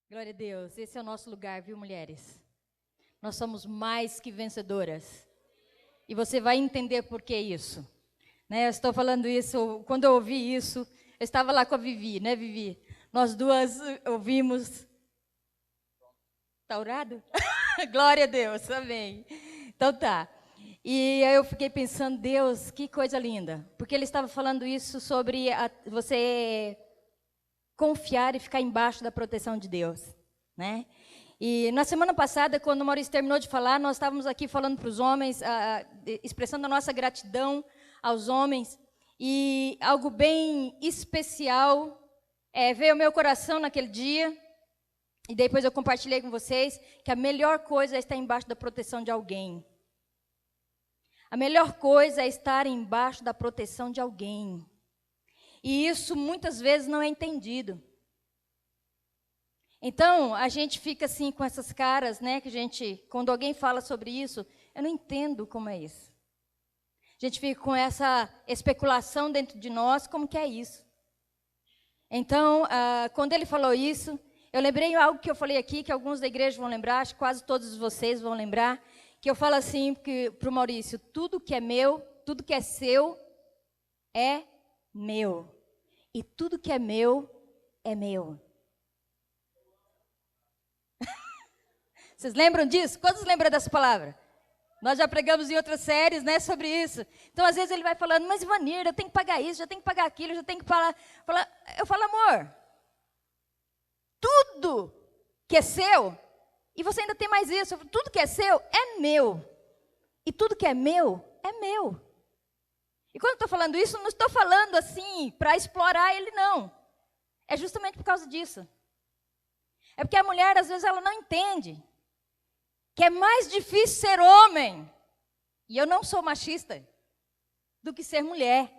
Glória a Deus. Esse é o nosso lugar, viu, mulheres? Nós somos mais que vencedoras. E você vai entender por que isso. Né? Eu estou falando isso, quando eu ouvi isso, eu estava lá com a Vivi, né, Vivi? Nós duas ouvimos. Está orado? Glória a Deus, amém. Então tá. E aí eu fiquei pensando, Deus, que coisa linda. Porque ele estava falando isso sobre você confiar e ficar embaixo da proteção de Deus, né? E na semana passada, quando o Maurício terminou de falar, nós estávamos aqui falando para os homens, expressando a nossa gratidão aos homens, e algo bem especial veio ao meu coração naquele dia, e depois eu compartilhei com vocês, que a melhor coisa é estar embaixo da proteção de alguém. A melhor coisa é estar embaixo da proteção de alguém. E isso muitas vezes não é entendido. Então, a gente fica assim com essas caras, né, que a gente, quando alguém fala sobre isso, eu não entendo como é isso. A gente fica com essa especulação dentro de nós, como que é isso. Então, quando ele falou isso, eu lembrei algo que eu falei aqui, que alguns da igreja vão lembrar, acho que quase todos vocês vão lembrar, que eu falo assim para o Maurício, tudo que é meu, tudo que é seu, é meu. E tudo que é meu, é meu. Vocês lembram disso? Quantos lembram dessa palavra? Nós já pregamos em outras séries, né, sobre isso. Então, às vezes ele vai falando, mas Ivanir, eu tenho que pagar isso, eu tenho que pagar aquilo, eu tenho que falar. Eu falo, amor, tudo que é seu, e você ainda tem mais isso, tudo que é seu é meu. E tudo que é meu, é meu. E quando eu estou falando isso, não estou falando assim para explorar ele, não. É justamente por causa disso. É porque a mulher, às vezes, ela não entende que é mais difícil ser homem, e eu não sou machista, do que ser mulher.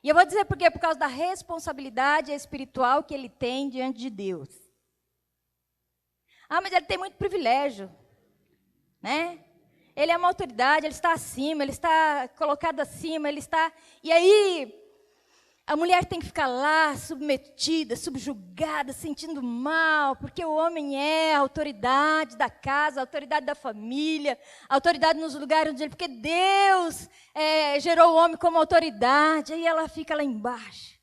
E eu vou dizer por quê? Por causa da responsabilidade espiritual que ele tem diante de Deus. Ah, mas ele tem muito privilégio, né? Ele é uma autoridade, ele está acima, ele está colocado acima, ele está... E aí, a mulher tem que ficar lá, submetida, subjugada, sentindo mal, porque o homem é a autoridade da casa, a autoridade da família, a autoridade nos lugares onde ele... Porque Deus gerou o homem como autoridade, aí ela fica lá embaixo.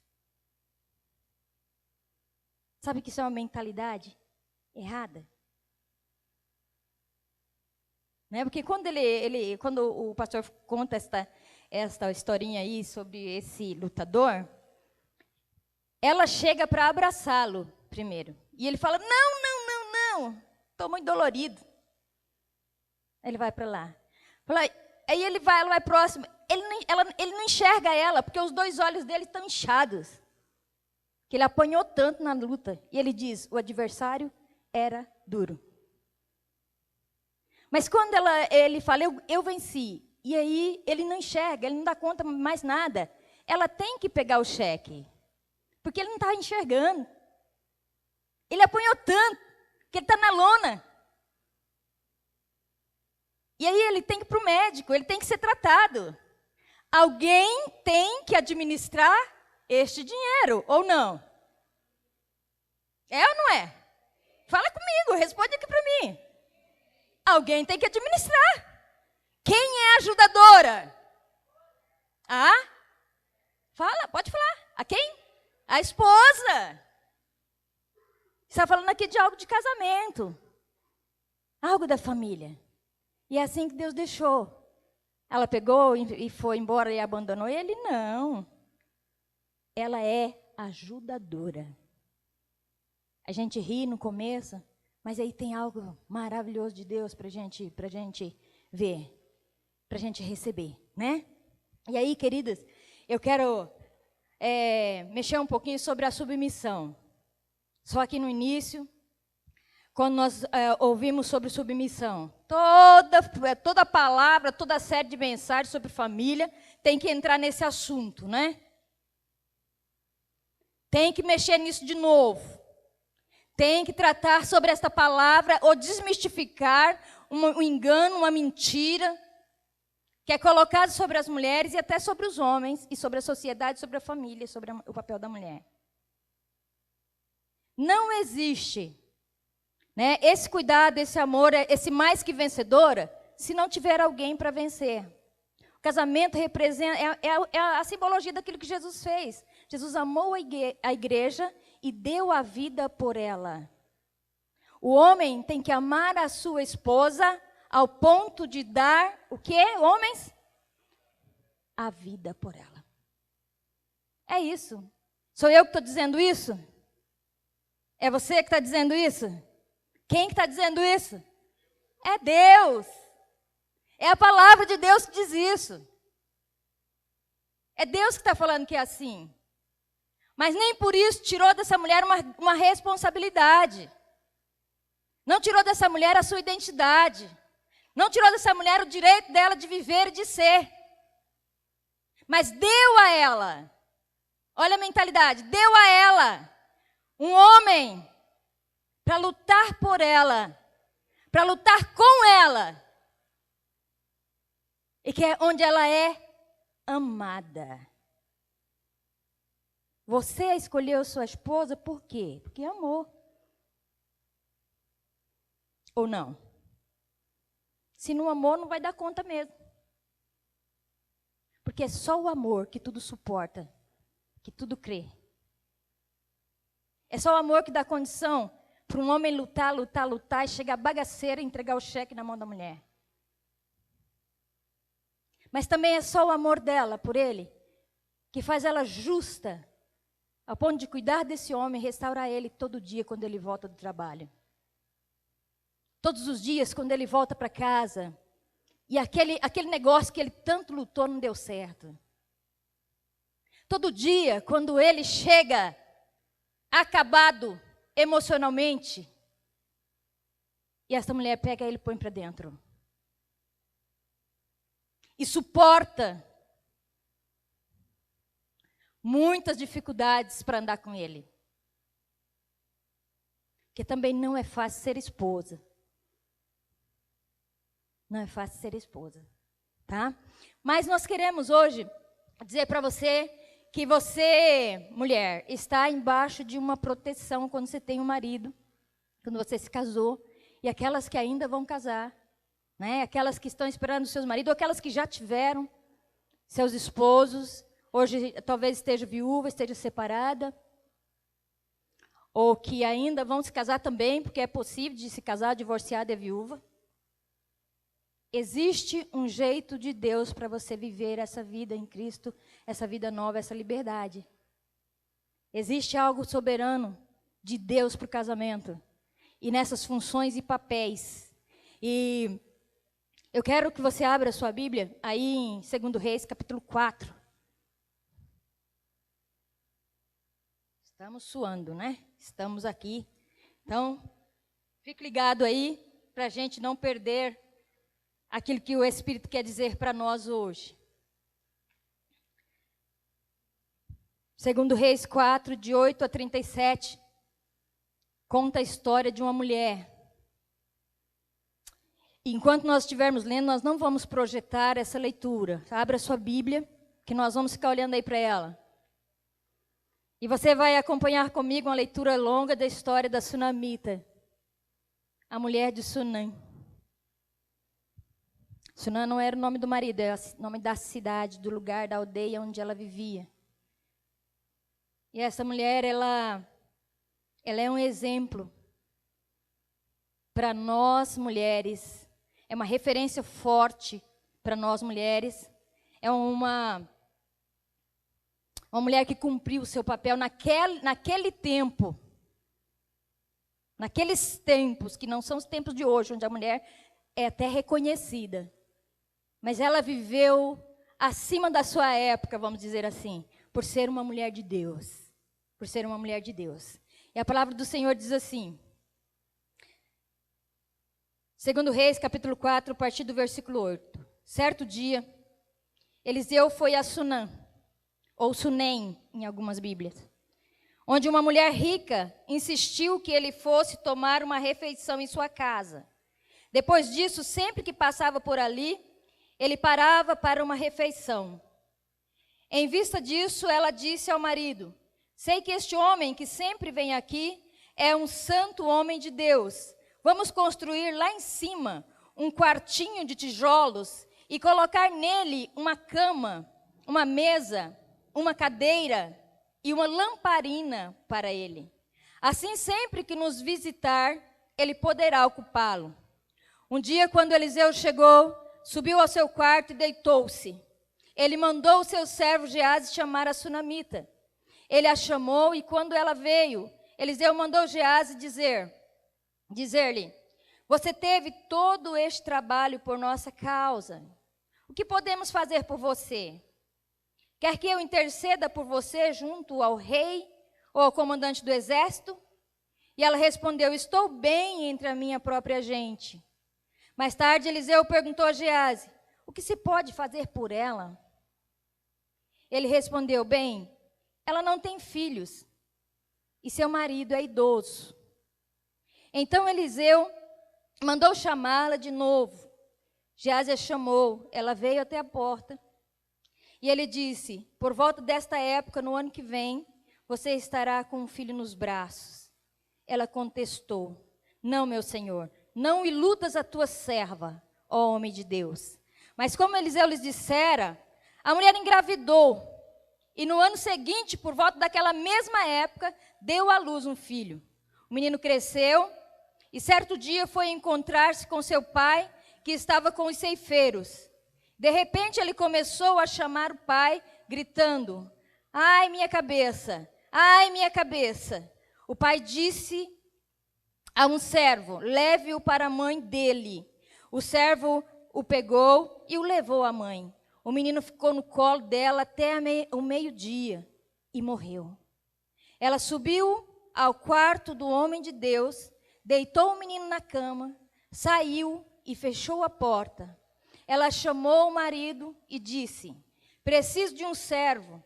Sabe que isso é uma mentalidade errada? Né? Porque quando o pastor conta esta historinha aí sobre esse lutador, ela chega para abraçá-lo primeiro. E ele fala, não, estou muito dolorido. Aí ele vai para lá. Aí ela vai próximo. Ele não enxerga ela, porque os dois olhos dele estão inchados. Que ele apanhou tanto na luta. E ele diz, o adversário era duro. Mas quando ele fala, eu venci, e aí ele não enxerga, ele não dá conta mais nada, ela tem que pegar o cheque, porque ele não está enxergando. Ele apanhou tanto, que ele está na lona. E aí ele tem que ir para o médico, ele tem que ser tratado. Alguém tem que administrar este dinheiro, ou não? É ou não é? Fala comigo, responde aqui para mim. Alguém tem que administrar. Quem é a ajudadora? Fala, pode falar. A quem? A esposa. Está falando aqui de algo de casamento. Algo da família. E é assim que Deus deixou. Ela pegou e foi embora e abandonou ele? Não. Ela é ajudadora. A gente ri no começo, mas aí tem algo maravilhoso de Deus para gente ver, para a gente receber, né? E aí, queridas, eu quero mexer um pouquinho sobre a submissão. Só aqui no início, quando nós ouvimos sobre submissão, toda palavra, toda série de mensagens sobre família tem que entrar nesse assunto, né? Tem que mexer nisso de novo. Tem que tratar sobre esta palavra ou desmistificar um engano, uma mentira que é colocado sobre as mulheres e até sobre os homens e sobre a sociedade, sobre a família, sobre o papel da mulher. Não existe, né, esse cuidado, esse amor, esse mais que vencedora, se não tiver alguém para vencer. O casamento representa, é a simbologia daquilo que Jesus fez. Jesus amou a igreja e deu a vida por ela. O homem tem que amar a sua esposa ao ponto de dar o quê, homens? A vida por ela. É isso. Sou eu que estou dizendo isso? É você que está dizendo isso? Quem que está dizendo isso? É Deus. É a palavra de Deus que diz isso. É Deus que está falando que é assim. Mas nem por isso tirou dessa mulher uma responsabilidade. Não tirou dessa mulher a sua identidade. Não tirou dessa mulher o direito dela de viver e de ser. Mas deu a ela, olha a mentalidade, deu a ela um homem para lutar por ela, para lutar com ela. E que é onde ela é amada. Você escolheu sua esposa por quê? Porque amou. Ou não? Se não amou, não vai dar conta mesmo. Porque é só o amor que tudo suporta, que tudo crê. É só o amor que dá condição para um homem lutar e chegar bagaceira e entregar o cheque na mão da mulher. Mas também é só o amor dela por ele que faz ela justa ao ponto de cuidar desse homem e restaurar ele todo dia quando ele volta do trabalho. Todos os dias quando ele volta para casa. E aquele negócio que ele tanto lutou não deu certo. Todo dia, quando ele chega acabado emocionalmente, e essa mulher pega ele e põe para dentro. E suporta muitas dificuldades para andar com ele. Porque também não é fácil ser esposa. Não é fácil ser esposa, tá? Mas nós queremos hoje dizer para você que você, mulher, está embaixo de uma proteção quando você tem um marido, quando você se casou, e aquelas que ainda vão casar, né? Aquelas que estão esperando seus maridos, ou aquelas que já tiveram seus esposos, hoje talvez esteja viúva, esteja separada, ou que ainda vão se casar também, porque é possível de se casar divorciada e viúva. Existe um jeito de Deus para você viver essa vida em Cristo, essa vida nova, essa liberdade. Existe algo soberano de Deus para o casamento. E nessas funções e papéis. E eu quero que você abra a sua Bíblia aí em 2 Reis, capítulo 4. Estamos suando, né? Estamos aqui. Então, fique ligado aí para a gente não perder aquilo que o Espírito quer dizer para nós hoje. 2 Reis 4, de 8 a 37, conta a história de uma mulher. E enquanto nós estivermos lendo, nós não vamos projetar essa leitura. Abra sua Bíblia, que nós vamos ficar olhando aí para ela. E você vai acompanhar comigo uma leitura longa da história da Sunamita, a mulher de Sunã. Sunã não era o nome do marido, era o nome da cidade, do lugar, da aldeia onde ela vivia. E essa mulher, ela é um exemplo para nós mulheres. É uma referência forte para nós mulheres. É uma mulher que cumpriu o seu papel naquele tempo. Naqueles tempos, que não são os tempos de hoje, onde a mulher é até reconhecida. Mas ela viveu acima da sua época, vamos dizer assim, por ser uma mulher de Deus. Por ser uma mulher de Deus. E a palavra do Senhor diz assim, 2 Reis, capítulo 4, a partir do versículo 8. Certo dia, Eliseu foi a Sunã, ou Sunem, em algumas Bíblias, onde uma mulher rica insistiu que ele fosse tomar uma refeição em sua casa. Depois disso, sempre que passava por ali, ele parava para uma refeição. Em vista disso, ela disse ao marido: sei que este homem que sempre vem aqui é um santo homem de Deus. Vamos construir lá em cima um quartinho de tijolos e colocar nele uma cama, uma mesa, uma cadeira e uma lamparina para ele. Assim, sempre que nos visitar, ele poderá ocupá-lo. Um dia, quando Eliseu chegou, subiu ao seu quarto e deitou-se. Ele mandou o seu servo Geazi chamar a sunamita. Ele a chamou e quando ela veio, Eliseu mandou Geazi dizer-lhe: você teve todo este trabalho por nossa causa. O que podemos fazer por você? Quer que eu interceda por você junto ao rei ou ao comandante do exército? E ela respondeu: estou bem entre a minha própria gente. Mais tarde, Eliseu perguntou a Geazi: o que se pode fazer por ela? Ele respondeu: bem, ela não tem filhos e seu marido é idoso. Então Eliseu mandou chamá-la de novo. Geazi a chamou, ela veio até a porta. E ele disse: por volta desta época, no ano que vem, você estará com um filho nos braços. Ela contestou: não, meu senhor, não iludas a tua serva, ó homem de Deus. Mas como Eliseu lhes dissera, a mulher engravidou. E no ano seguinte, por volta daquela mesma época, deu à luz um filho. O menino cresceu e certo dia foi encontrar-se com seu pai, que estava com os ceifeiros. De repente ele começou a chamar o pai, gritando: ai, minha cabeça, ai, minha cabeça. O pai disse a um servo: leve-o para a mãe dele. O servo o pegou e o levou à mãe. O menino ficou no colo dela até o meio-dia e morreu. Ela subiu ao quarto do homem de Deus, deitou o menino na cama, saiu e fechou a porta. Ela chamou o marido e disse: preciso de um servo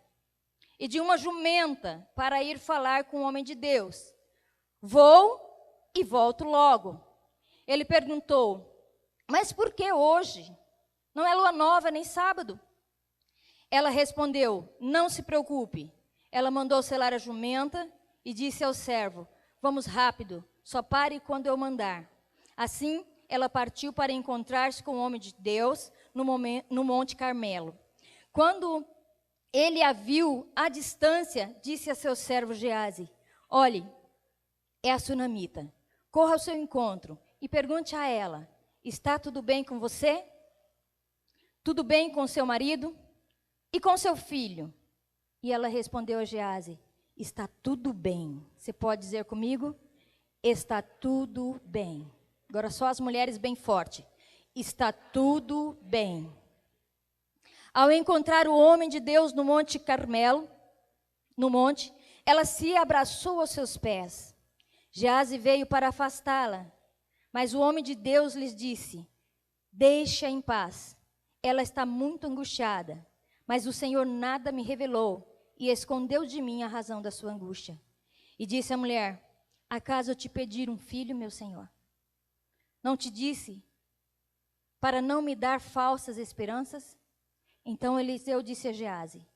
e de uma jumenta para ir falar com o homem de Deus. Vou e volto logo. Ele perguntou: mas por que hoje? Não é lua nova nem sábado. Ela respondeu: não se preocupe. Ela mandou selar a jumenta e disse ao servo: vamos rápido, só pare quando eu mandar. Assim, ela partiu para encontrar-se com o homem de Deus no Monte Carmelo. Quando ele a viu à distância, disse a seu servo Geazi: olhe, é a sunamita. Corra ao seu encontro e pergunte a ela: está tudo bem com você? Tudo bem com seu marido? E com seu filho? E ela respondeu a Geazi: está tudo bem. Você pode dizer comigo? Está tudo bem. Agora só as mulheres bem forte. Está tudo bem. Ao encontrar o homem de Deus no Monte Carmelo, ela se abraçou aos seus pés. Geazi veio para afastá-la, mas o homem de Deus lhes disse: deixa em paz. Ela está muito angustiada, mas o Senhor nada me revelou e escondeu de mim a razão da sua angústia. E disse a mulher: acaso eu te pedir um filho, meu senhor? Não te disse para não me dar falsas esperanças? Então Eliseu disse a Geazi: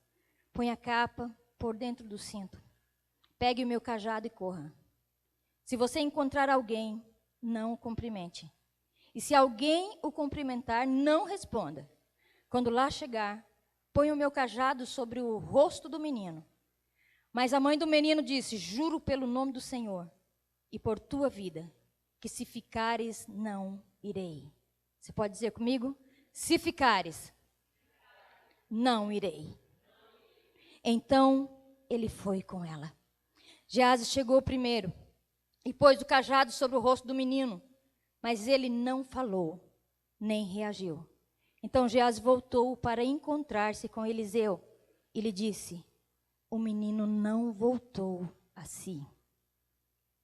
põe a capa por dentro do cinto, pegue o meu cajado e corra. Se você encontrar alguém, não o cumprimente. E se alguém o cumprimentar, não responda. Quando lá chegar, põe o meu cajado sobre o rosto do menino. Mas a mãe do menino disse: juro pelo nome do Senhor e por tua vida, que se ficares, não irei. Você pode dizer comigo? Se ficares, não irei. Então ele foi com ela. Geazi chegou primeiro e pôs o cajado sobre o rosto do menino, mas ele não falou, nem reagiu. Então Geazi voltou para encontrar-se com Eliseu e lhe disse: o menino não voltou a si.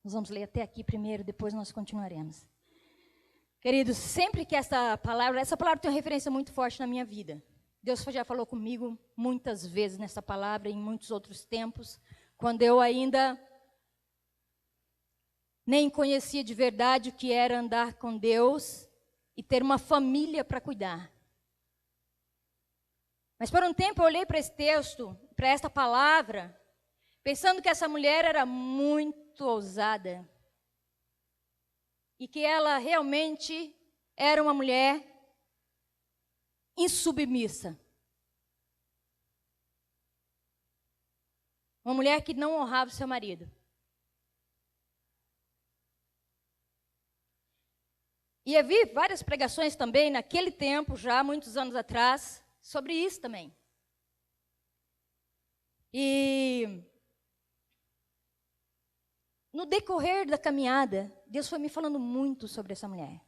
Nós vamos ler até aqui primeiro, depois nós continuaremos. Queridos, sempre que essa palavra tem uma referência muito forte na minha vida. Deus já falou comigo muitas vezes nessa palavra, em muitos outros tempos, quando eu ainda nem conhecia de verdade o que era andar com Deus e ter uma família para cuidar. Mas por um tempo eu olhei para esse texto, para esta palavra, pensando que essa mulher era muito ousada e que ela realmente era uma mulher insubmissa. Uma mulher que não honrava o seu marido. E eu vi várias pregações também naquele tempo, já muitos anos atrás, sobre isso também. E no decorrer da caminhada, Deus foi me falando muito sobre essa mulher.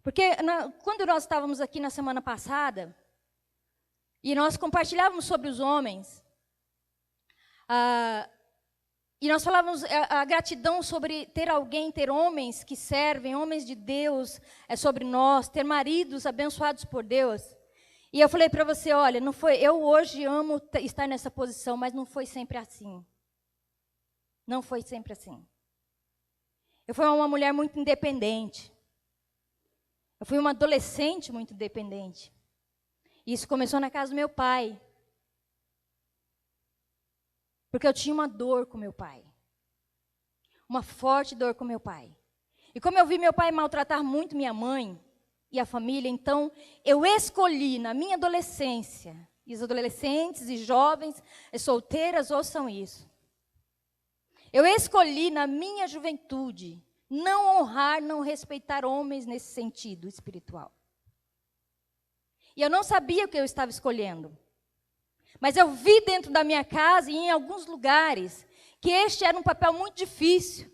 Porque quando nós estávamos aqui na semana passada, e nós compartilhávamos sobre os homens, e nós falávamos a gratidão sobre ter alguém, ter homens que servem, homens de Deus sobre nós, ter maridos abençoados por Deus. E eu falei para você, olha, não foi, eu hoje amo estar nessa posição, mas não foi sempre assim. Não foi sempre assim. Eu fui uma mulher muito independente. Eu fui uma adolescente muito independente. Isso começou na casa do meu pai. Porque eu tinha uma dor com meu pai. Uma forte dor com meu pai. E como eu vi meu pai maltratar muito minha mãe e a família, então eu escolhi na minha adolescência, e os adolescentes e jovens e solteiras ouçam isso. Eu escolhi na minha juventude não honrar, não respeitar homens nesse sentido espiritual. E eu não sabia o que eu estava escolhendo. Mas eu vi dentro da minha casa e em alguns lugares que este era um papel muito difícil.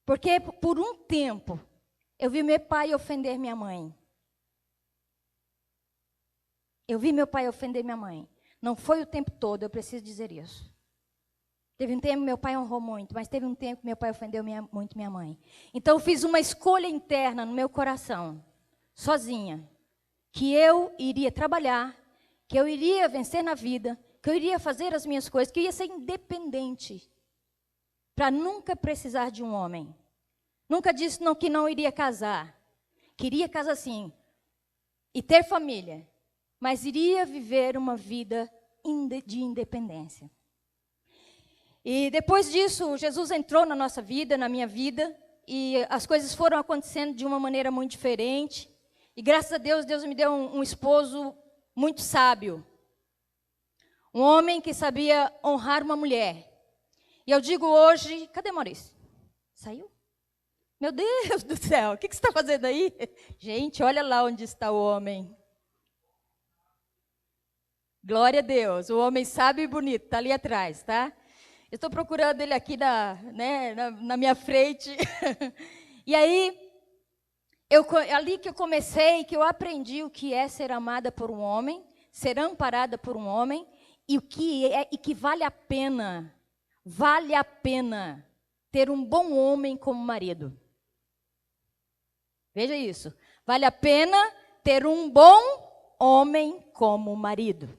Porque por um tempo eu vi meu pai ofender minha mãe. Eu vi meu pai ofender minha mãe. Não foi o tempo todo, eu preciso dizer isso. Teve um tempo que meu pai honrou muito, mas teve um tempo que meu pai ofendeu muito minha mãe. Então eu fiz uma escolha interna no meu coração, sozinha, que eu iria trabalhar, que eu iria vencer na vida, que eu iria fazer as minhas coisas, que eu ia ser independente, para nunca precisar de um homem. Nunca disse que não iria casar. Queria casar sim, e ter família, mas iria viver uma vida de independência. E depois disso, Jesus entrou na nossa vida, na minha vida, e as coisas foram acontecendo de uma maneira muito diferente. E graças a Deus, Deus me deu um esposo muito sábio. Um homem que sabia honrar uma mulher. E eu digo hoje, cadê Maurício? Saiu? Meu Deus do céu, o que você está fazendo aí? Gente, olha lá onde está o homem. Glória a Deus, o homem sábio e bonito, está ali atrás, tá? Eu estou procurando ele aqui na minha frente. E aí, ali que eu comecei, que eu aprendi o que é ser amada por um homem, ser amparada por um homem, e que vale a pena ter um bom homem como marido. Veja isso. Vale a pena ter um bom homem como marido.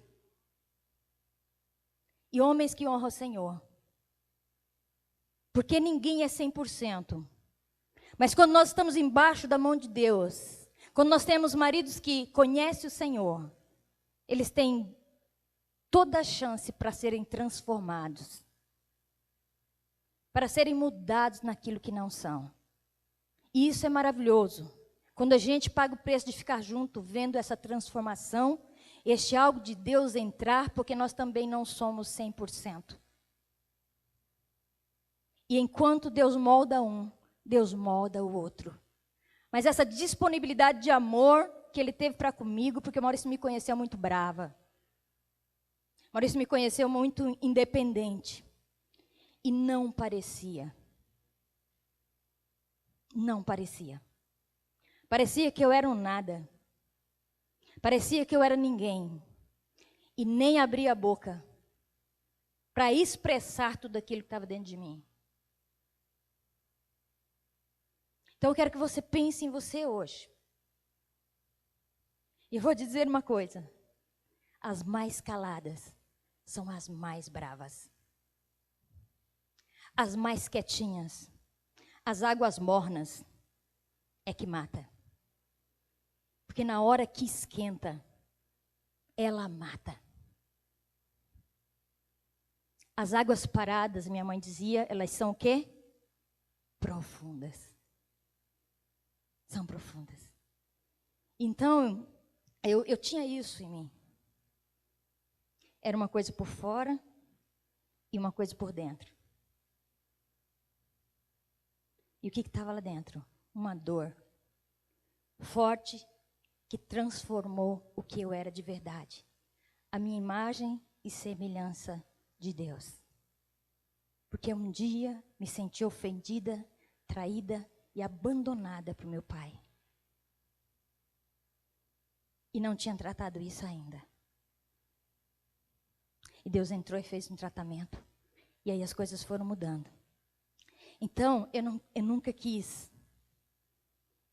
E homens que honram o Senhor. Porque ninguém é 100%. Mas quando nós estamos embaixo da mão de Deus, quando nós temos maridos que conhecem o Senhor, eles têm toda a chance para serem transformados. Para serem mudados naquilo que não são. E isso é maravilhoso. Quando a gente paga o preço de ficar junto, vendo essa transformação, este algo de Deus entrar, porque nós também não somos 100%. E enquanto Deus molda um, Deus molda o outro. Mas essa disponibilidade de amor que Ele teve para comigo, porque Maurício me conheceu muito brava. Maurício me conheceu muito independente. E não parecia. Não parecia. Parecia que eu era um nada. Parecia que eu era ninguém. E nem abria a boca para expressar tudo aquilo que estava dentro de mim. Então eu quero que você pense em você hoje. E eu vou te dizer uma coisa. As mais caladas são as mais bravas. As mais quietinhas, as águas mornas é que mata. Porque na hora que esquenta, ela mata. As águas paradas, minha mãe dizia, elas são o quê? Profundas. São profundas. Então, eu tinha isso em mim. Era uma coisa por fora e uma coisa por dentro. E o que estava lá dentro? Uma dor forte que transformou o que eu era de verdade. A minha imagem e semelhança de Deus. Porque um dia me senti ofendida, traída e abandonada por meu pai. E não tinha tratado isso ainda. E Deus entrou e fez um tratamento. E aí as coisas foram mudando. Então, eu nunca quis.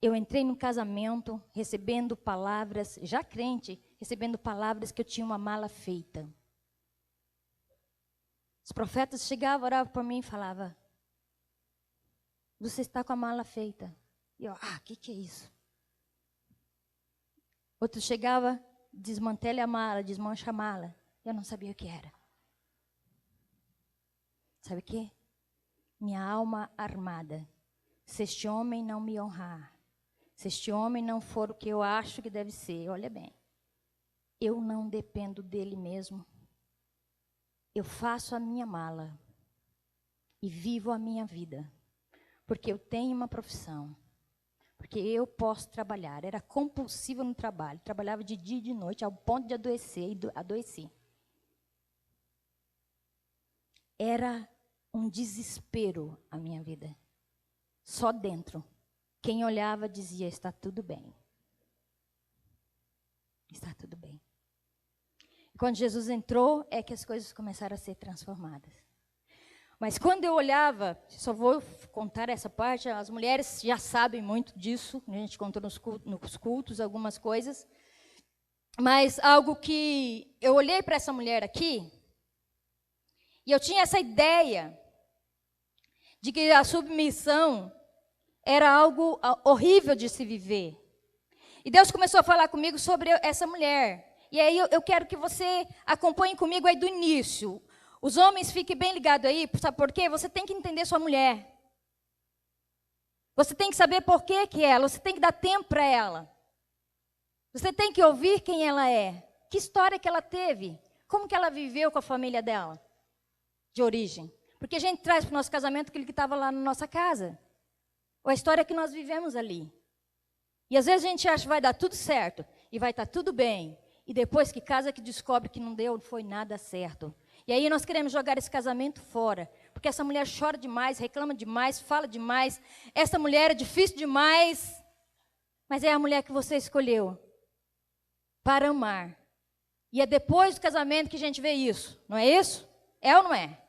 Eu entrei no casamento recebendo palavras, já crente, recebendo palavras que eu tinha uma mala feita. Os profetas chegavam, oravam por mim e falavam, você está com a mala feita. E eu, o que é isso? Outro chegava, desmantele a mala, desmancha a mala. Eu não sabia o que era. Sabe o quê? Minha alma armada. Se este homem não me honrar, se este homem não for o que eu acho que deve ser, olha bem, eu não dependo dele mesmo. Eu faço a minha mala e vivo a minha vida, porque eu tenho uma profissão, porque eu posso trabalhar. Era compulsiva no trabalho, trabalhava de dia e de noite, ao ponto de adoecer, e adoeci. Era um desespero a minha vida, só dentro. Quem olhava dizia, está tudo bem. Está tudo bem. Quando Jesus entrou, é que as coisas começaram a ser transformadas. Mas quando eu olhava, só vou contar essa parte, as mulheres já sabem muito disso, a gente contou nos cultos algumas coisas, mas algo que eu olhei para essa mulher aqui, e eu tinha essa ideia de que a submissão era algo horrível de se viver. E Deus começou a falar comigo sobre essa mulher. E aí eu quero que você acompanhe comigo aí do início. Os homens fiquem bem ligados aí, sabe por quê? Você tem que entender sua mulher. Você tem que saber por que é ela, você tem que dar tempo para ela. Você tem que ouvir quem ela é. Que história que ela teve? Como que ela viveu com a família dela? De origem. Porque a gente traz para o nosso casamento aquilo que estava lá na nossa casa. Ou a história que nós vivemos ali. E às vezes a gente acha que vai dar tudo certo. E vai estar tudo bem. E depois que casa, que descobre que não deu, não foi nada certo. E aí nós queremos jogar esse casamento fora. Porque essa mulher chora demais, reclama demais, fala demais. Essa mulher é difícil demais. Mas é a mulher que você escolheu para amar. E é depois do casamento que a gente vê isso. Não é isso? É ou não é?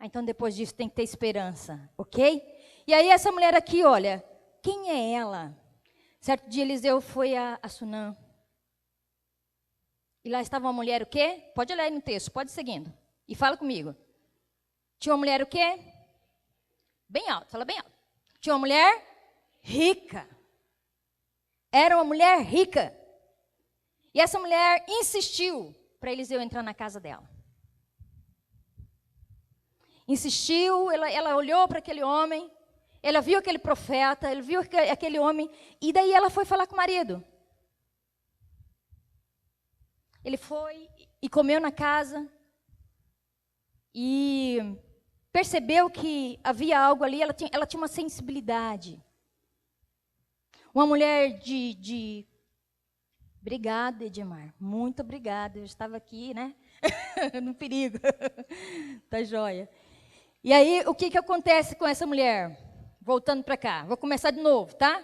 Então depois disso tem que ter esperança, ok? E aí essa mulher aqui, olha, quem é ela? Certo dia Eliseu foi a Sunã. E lá estava uma mulher o quê? Pode olhar aí no texto, pode ir seguindo. E fala comigo. Tinha uma mulher o quê? Bem alto, fala bem alto. Tinha uma mulher rica. Era uma mulher rica. E essa mulher insistiu para Eliseu entrar na casa dela. Insistiu, ela olhou para aquele homem, ela viu aquele profeta, ela viu aquele homem, e daí ela foi falar com o marido. Ele foi e comeu na casa, e percebeu que havia algo ali, ela tinha uma sensibilidade. Uma mulher Obrigada, Edmar, muito obrigada, eu estava aqui, né, no perigo, tá joia. E aí, o que acontece com essa mulher? Voltando para cá, vou começar de novo, tá?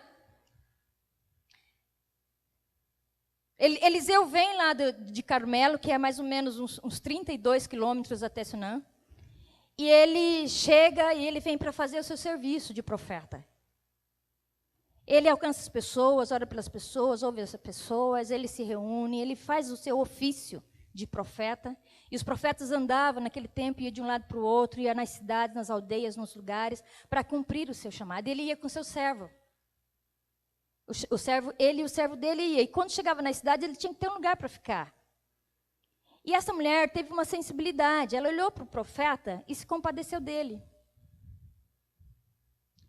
Eliseu vem lá de Carmelo, que é mais ou menos uns 32 quilômetros até Sunã. E ele chega e ele vem para fazer o seu serviço de profeta. Ele alcança as pessoas, ora pelas pessoas, ouve as pessoas, ele se reúne, ele faz o seu ofício de profeta. E os profetas andavam naquele tempo, ia de um lado para o outro, ia nas cidades, nas aldeias, nos lugares, para cumprir o seu chamado. Ele ia com seu servo. Ele e o servo dele ia. E quando chegava na cidade, ele tinha que ter um lugar para ficar. E essa mulher teve uma sensibilidade. Ela olhou para o profeta e se compadeceu dele.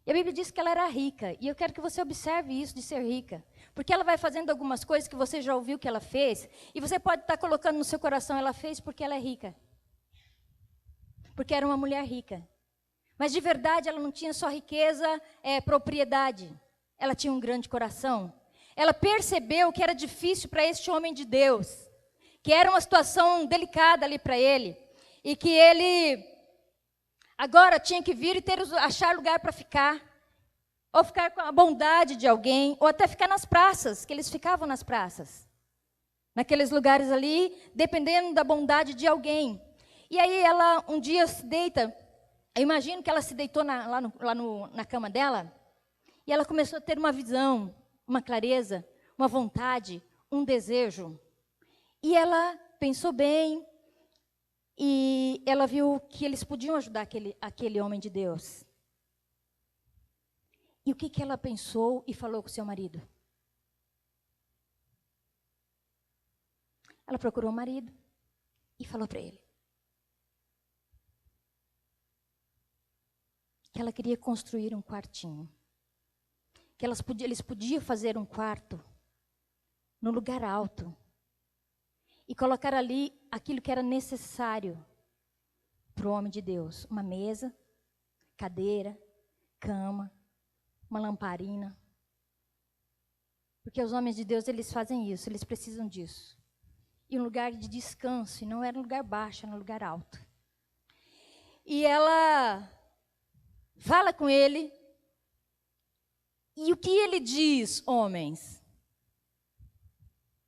E a Bíblia diz que ela era rica. E eu quero que você observe isso de ser rica. Porque ela vai fazendo algumas coisas que você já ouviu que ela fez. E você pode estar colocando no seu coração, ela fez porque ela é rica. Porque era uma mulher rica. Mas de verdade ela não tinha só riqueza, propriedade. Ela tinha um grande coração. Ela percebeu que era difícil para este homem de Deus. Que era uma situação delicada ali para ele. E que ele agora tinha que vir e achar lugar para ficar. Ou ficar com a bondade de alguém. Ou até ficar nas praças, que eles ficavam nas praças. Naqueles lugares ali, dependendo da bondade de alguém. E aí ela um dia se deita. Eu imagino que ela se deitou na cama dela. E ela começou a ter uma visão, uma clareza, uma vontade, um desejo. E ela pensou bem. E ela viu que eles podiam ajudar aquele homem de Deus. E o que ela pensou e falou com seu marido? Ela procurou o marido e falou para ele que ela queria construir um quartinho. Que eles podiam fazer um quarto no lugar alto. E colocar ali aquilo que era necessário para o homem de Deus. Uma mesa, cadeira, cama, uma lamparina. Porque os homens de Deus, eles fazem isso, eles precisam disso. E um lugar de descanso, e não era um lugar baixo, era um lugar alto. E ela fala com ele. E o que ele diz, homens?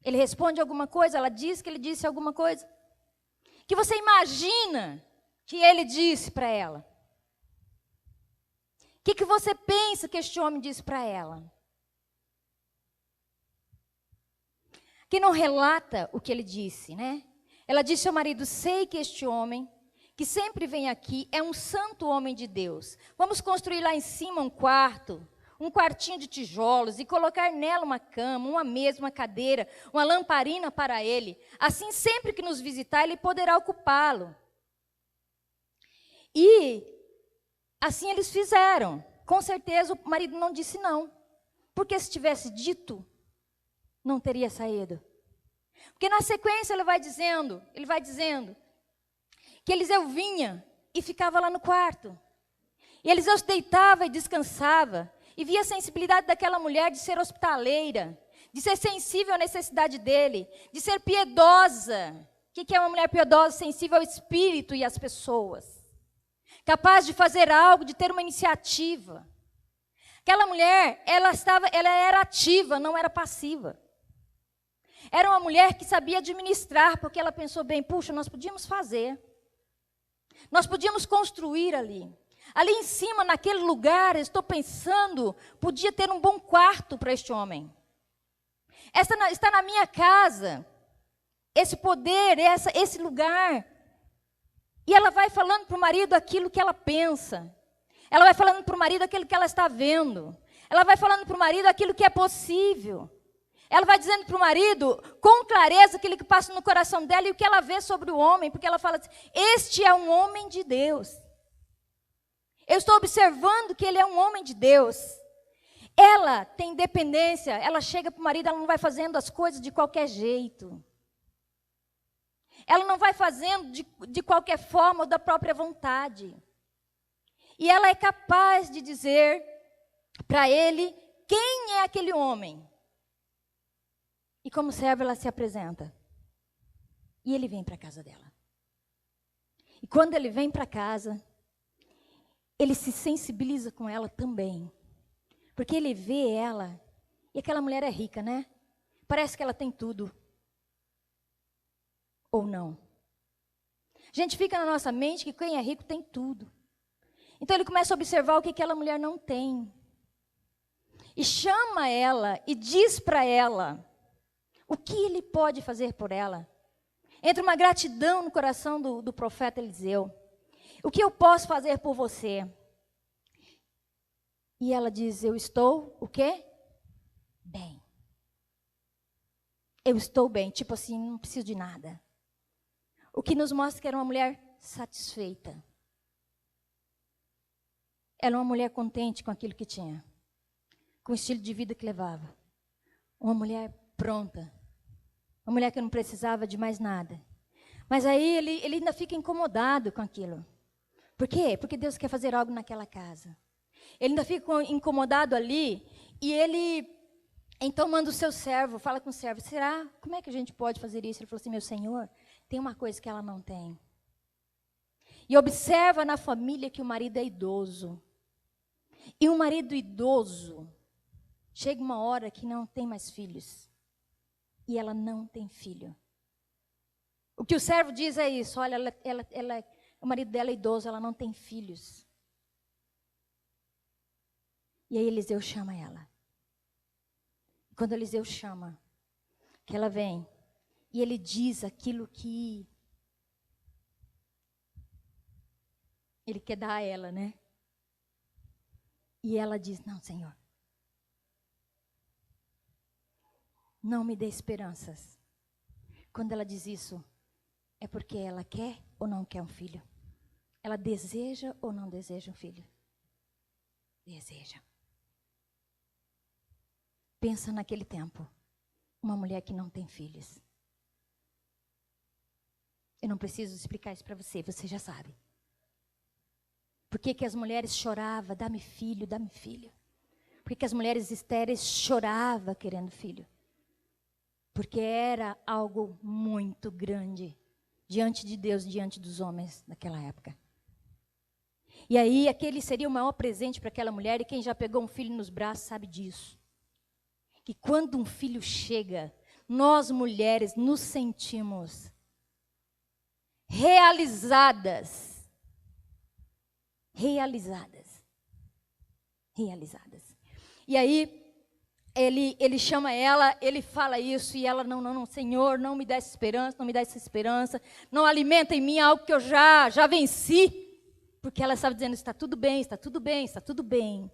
Ele responde alguma coisa? Ela diz que ele disse alguma coisa? Que você imagina que ele disse para ela? O que você pensa que este homem disse para ela? Que não relata o que ele disse, né? Ela disse ao marido, sei que este homem, que sempre vem aqui, é um santo homem de Deus. Vamos construir lá em cima um quartinho de tijolos e colocar nela uma cama, uma mesa, uma cadeira, uma lamparina para ele. Assim, sempre que nos visitar, ele poderá ocupá-lo. E assim eles fizeram. Com certeza o marido não disse não. Porque se tivesse dito, não teria saído. Porque na sequência ele vai dizendo que Eliseu vinha e ficava lá no quarto. E Eliseu se deitava e descansava. E via a sensibilidade daquela mulher de ser hospitaleira, de ser sensível à necessidade dele, de ser piedosa. O que é uma mulher piedosa? Sensível ao espírito e às pessoas. Capaz de fazer algo, de ter uma iniciativa. Aquela mulher, ela era ativa, não era passiva. Era uma mulher que sabia administrar, porque ela pensou bem, puxa, nós podíamos fazer. Nós podíamos construir ali. Ali em cima, naquele lugar, estou pensando, podia ter um bom quarto para este homem. Está na minha casa, esse poder, esse lugar. E ela vai falando para o marido aquilo que ela pensa. Ela vai falando para o marido aquilo que ela está vendo. Ela vai falando para o marido aquilo que é possível. Ela vai dizendo para o marido, com clareza, aquilo que passa no coração dela e o que ela vê sobre o homem. Porque ela fala assim, este é um homem de Deus. Eu estou observando que ele é um homem de Deus. Ela tem dependência, ela chega para o marido, ela não vai fazendo as coisas de qualquer jeito. Ela não vai fazendo de qualquer forma ou da própria vontade. E ela é capaz de dizer para ele quem é aquele homem. E como serva ela se apresenta. E ele vem para a casa dela. E quando ele vem para casa, ele se sensibiliza com ela também. Porque ele vê ela, e aquela mulher é rica, né? Parece que ela tem tudo. Ou não. A gente fica na nossa mente que quem é rico tem tudo. Então ele começa a observar o que aquela mulher não tem. E chama ela e diz para ela o que ele pode fazer por ela. Entra uma gratidão no coração do profeta Eliseu. O que eu posso fazer por você? E ela diz, eu estou, o quê? Bem. Eu estou bem, tipo assim, não preciso de nada. O que nos mostra que era uma mulher satisfeita. Era uma mulher contente com aquilo que tinha, com o estilo de vida que levava. Uma mulher pronta. Uma mulher que não precisava de mais nada. Mas aí ele ainda fica incomodado com aquilo. Por quê? Porque Deus quer fazer algo naquela casa. Ele ainda fica incomodado ali e ele então manda o seu servo, fala com o servo, será? Como é que a gente pode fazer isso? Ele falou assim, meu senhor, tem uma coisa que ela não tem. E observa na família que o marido é idoso. E um marido idoso, chega uma hora que não tem mais filhos. E ela não tem filho. O que o servo diz é isso, olha, o marido dela é idoso, ela não tem filhos. E aí Eliseu chama ela. Quando Eliseu chama, que ela vem, e ele diz aquilo que ele quer dar a ela, né? E ela diz, não, Senhor, não me dê esperanças. Quando ela diz isso, é porque ela quer ou não quer um filho? Ela deseja ou não deseja um filho? Deseja. Pensa naquele tempo, uma mulher que não tem filhos. Eu não preciso explicar isso para você, você já sabe. Por que as mulheres choravam, dá-me filho, dá-me filho? Por que as mulheres estéreis choravam querendo filho? Porque era algo muito grande diante de Deus, diante dos homens naquela época. E aí, aquele seria o maior presente para aquela mulher, e quem já pegou um filho nos braços sabe disso. Que quando um filho chega, nós mulheres nos sentimos realizadas. E aí, ele chama ela, ele fala isso, e ela, não, Senhor, não me dá essa esperança, não me dá essa esperança, não alimenta em mim algo que eu já venci, porque ela estava dizendo, está tudo bem, está tudo bem, está tudo bem.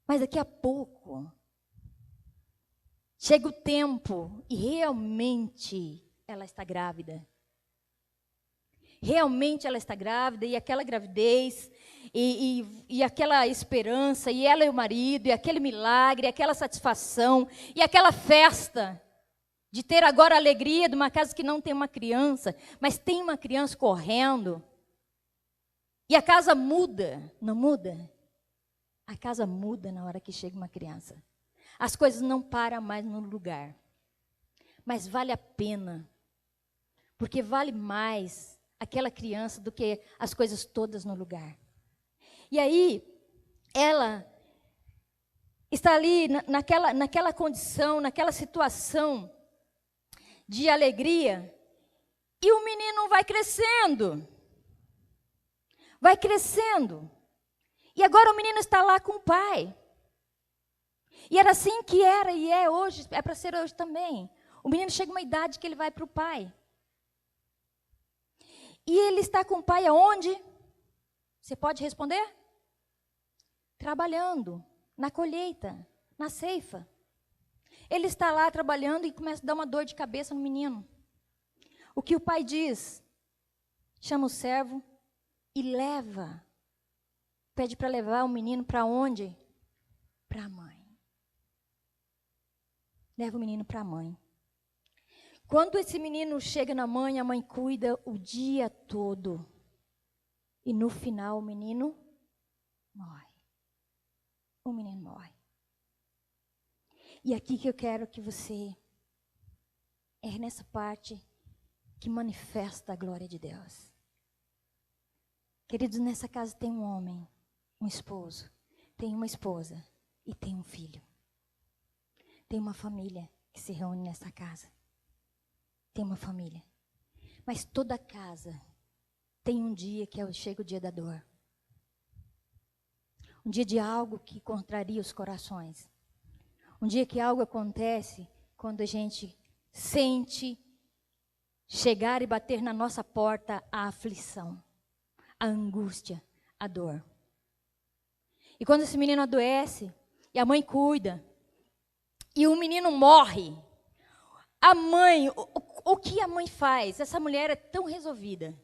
Mas daqui a pouco, chega o tempo, e realmente ela está grávida. Realmente ela está grávida, e aquela gravidez, e aquela esperança, e ela e o marido, e aquele milagre, e aquela satisfação, e aquela festa, de ter agora a alegria de uma casa que não tem uma criança, mas tem uma criança correndo, e a casa muda, não muda? A casa muda na hora que chega uma criança. As coisas não param mais no lugar, mas vale a pena, porque vale mais aquela criança do que as coisas todas no lugar. E aí, ela está ali naquela condição, naquela situação de alegria, e o menino vai crescendo. Vai crescendo. E agora o menino está lá com o pai. E era assim que era e é hoje, é para ser hoje também. O menino chega uma idade que ele vai para o pai. E ele está com o pai aonde? Você pode responder? Trabalhando, na colheita, na ceifa. Ele está lá trabalhando e começa a dar uma dor de cabeça no menino. O que o pai diz? Chama o servo e leva. Pede para levar o menino para onde? Para a mãe. Leva o menino para a mãe. Quando esse menino chega na mãe, a mãe cuida o dia todo. E no final o menino morre. O menino morre. E aqui que eu quero que você, é nessa parte que manifesta a glória de Deus. Queridos, nessa casa tem um homem, um esposo, tem uma esposa e tem um filho. Tem uma família que se reúne nessa casa. Tem uma família. Mas toda casa tem um dia que chega o dia da dor. Um dia de algo que contraria os corações. Um dia que algo acontece quando a gente sente chegar e bater na nossa porta a aflição, a angústia, a dor. E quando esse menino adoece, e a mãe cuida, e o menino morre, a mãe, o que a mãe faz? Essa mulher é tão resolvida.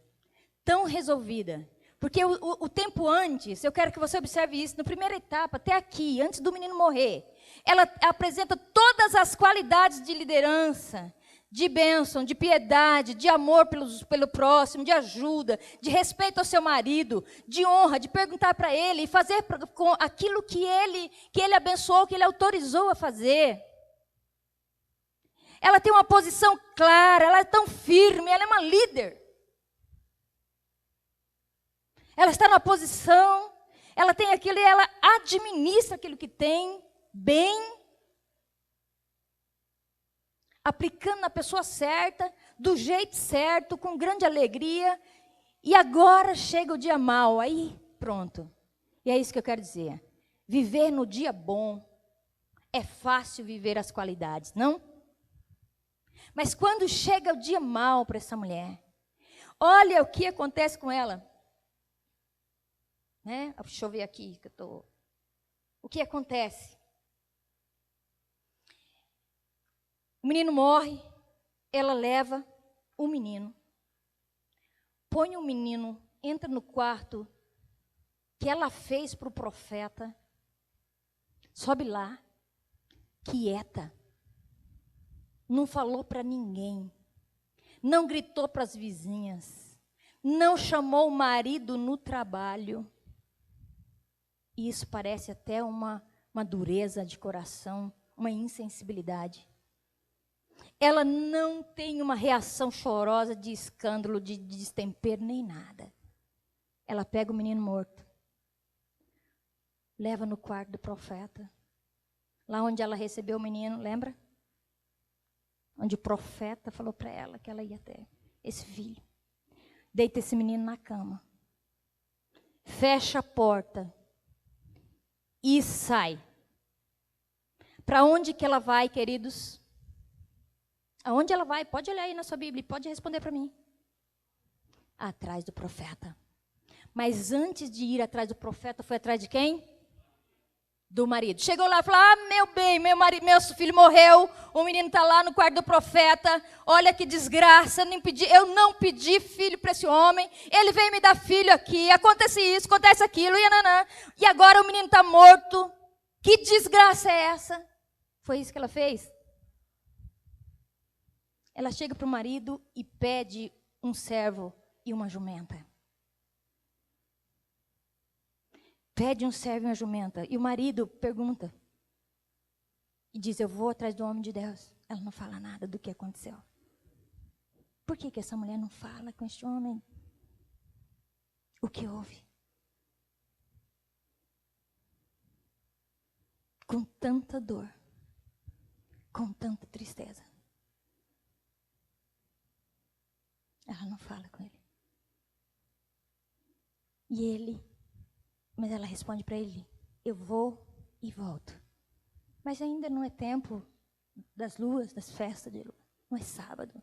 Tão resolvida. Porque o tempo antes, eu quero que você observe isso, na primeira etapa, até aqui, antes do menino morrer, ela apresenta todas as qualidades de liderança, de bênção, de piedade, de amor pelo próximo, de ajuda, de respeito ao seu marido, de honra, de perguntar para ele e fazer com aquilo que ele abençoou, que ele autorizou a fazer. Ela tem uma posição clara, ela é tão firme, ela é uma líder. Ela está na posição, ela tem aquilo e ela administra aquilo que tem bem, aplicando na pessoa certa, do jeito certo, com grande alegria. E agora chega o dia mau, aí pronto. E é isso que eu quero dizer. Viver no dia bom é fácil viver as qualidades, não? Mas quando chega o dia mau para essa mulher, olha o que acontece com ela. Né? Deixa eu ver aqui que eu tô. O que acontece? O menino morre, ela leva o menino, põe o menino, entra no quarto que ela fez para o profeta, sobe lá, quieta, não falou para ninguém, não gritou para as vizinhas, não chamou o marido no trabalho. E isso parece até uma dureza de coração, uma insensibilidade. Ela não tem uma reação chorosa de escândalo, de destempero, nem nada. Ela pega o menino morto, leva no quarto do profeta, lá onde ela recebeu o menino, lembra? Onde o profeta falou para ela que ela ia ter esse filho. Deita esse menino na cama, fecha a porta e sai. Para onde que ela vai, queridos? Aonde ela vai? Pode olhar aí na sua Bíblia, pode responder para mim. Atrás do profeta. Mas antes de ir atrás do profeta, foi atrás de quem? Do marido. Chegou lá e falou: ah, meu bem, meu filho morreu, o menino está lá no quarto do profeta, olha que desgraça, eu não pedi filho para esse homem, ele veio me dar filho aqui, acontece isso, acontece aquilo, e agora o menino está morto, que desgraça é essa? Foi isso que ela fez? Ela chega para o marido e pede um servo e uma jumenta. Pede um servo e uma jumenta. E o marido pergunta. E diz: eu vou atrás do homem de Deus. Ela não fala nada do que aconteceu. Por que essa mulher não fala com este homem? O que houve? Com tanta dor. Com tanta tristeza. Ela não fala com ele. Mas ela responde para ele: eu vou e volto. Mas ainda não é tempo das luas, das festas de lua. Não é sábado.